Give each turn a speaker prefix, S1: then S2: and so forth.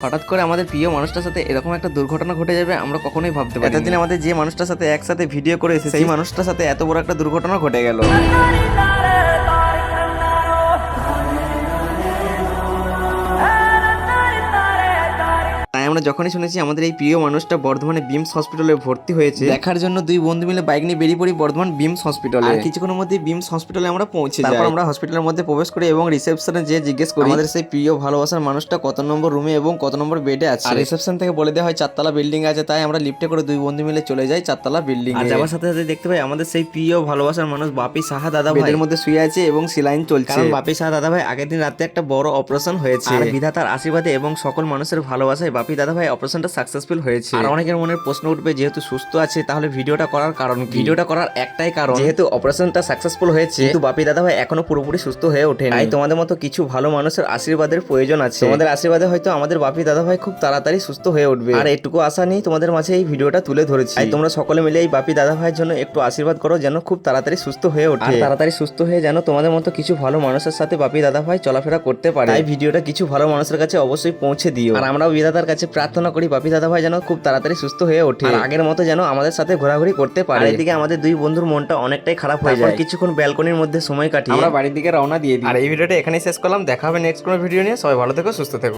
S1: হঠাৎ করে আমাদের প্রিয় মানুষটার সাথে এরকম একটা দুর্ঘটনা ঘটে যাবে আমরা কখনোই ভাবতে পারি। এতদিন আমাদের যে মানুষটার সাথে একসাথে ভিডিও করে এসেছি সেই মানুষটার সাথে এত বড় একটা দুর্ঘটনা ঘটে গেল। তাই আমরা যখনই শুনেছি আমাদের এই প্রিয় মানুষটা বর্ধমানে বিমস হসপিটালে ভর্তি হয়েছে, দেখার জন্য দুই বন্ধু মিলে বাইক নিয়ে বেরিয়ে পড়ি বর্ধমান বিমস হসপিটালে। আর কিছুক্ষণের মধ্যে বিমস হসপিটালে আমরা পৌঁছে যাই। তারপর আমরা হসপিটালের মধ্যে প্রবেশ করি এবং রিসেপশনে যে জিজ্ঞেস করি আমাদের সেই প্রিয় ভালোবাসার মানুষটা কত নম্বর রুমে এবং কত নম্বর বেডে আছে। আর রিসেপশন থেকে বলে দেওয়া হয় 4তলা বিল্ডিং আছে, তাই আমরা লিফটে করে দুই বন্ধু মিলে চলে যাই 4তলা বিল্ডিং। আর যাওয়ার সাথে সাথে দেখতে পাই আমাদের সেই প্রিয় ভালোবাসার মানুষ বাপি সাহা দাদা বেডের মধ্যে শুয়ে আছে এবং সিলাইন চলছে। কারণ বাপি সাহা দাদা ভাই আগের দিন রাতে একটা বড় অপারেশন হয়েছে। আর বিধাতার আশীর্বাদে এবং সকল মানুষের ভালোবাসায় বাপি দাদা ভাই অপারেশনটা সাকসেসফুল হয়েছে। আর অনেকের মনে প্রশ্ন উঠবে যেহেতু সুস্থ আছে তাহলে ভিডিওটা করার কারণ কি? ভিডিওটা করার একটাই কারণ, যেহেতু অপারেশনটা সাকসেসফুল হয়েছে কিন্তু বাপি দাদা ভাই এখনো পুরোপুরি সুস্থ হয়ে ওঠেনি। তাই তোমাদের মতো কিছু ভালো মানুষের আশীর্বাদের প্রয়োজন আছে। তোমাদের আশীর্বাদে হয়তো আমাদের বাপি দাদা ভাই খুব তাড়াতাড়ি সুস্থ হয়ে উঠবে। আর এটুকু আশা নেই তোমাদের মাঝে এই ভিডিওটা তুলে ধরেছি। তাই তোমরা সকলে মিলে এই বাপি দাদা ভাইয়ের জন্য একটু আশীর্বাদ করো যেন খুব তাড়াতাড়ি সুস্থ হয়ে ওঠে। আর তাড়াতাড়ি সুস্থ হয়ে যেন তোমাদের মতো কিছু ভালো মানুষের সাথে বাপি দাদা ভাই চলাফেরা করতে পারে। তাই ভিডিওটা কিছু ভালো মানুষের কাছে অবশ্যই পৌঁছে দিও। আর আমরাও বিধাতার কাছে প্রার্থনা করি বাপি দাদা ভাই যেন খুব তাড়াতাড়ি সুস্থ হয়ে ওঠে আর আগের মতো যেন আমাদের সাথে ঘোরাঘুরি করতে পারে। এদিকে আমাদের দুই বন্ধুর মনটা অনেকটাই খারাপ হয়ে যায়। কিছুক্ষণ ব্যালকনির মধ্যে সময় কাটিয়ে আমরা বাড়ির দিকে রওনা দিয়ে দিই। আর এই ভিডিওটা এখানেই শেষ করলাম। দেখা হবে নেক্সট কোনো ভিডিও নিয়ে। সবাই ভালো থেকো, সুস্থ থেকো।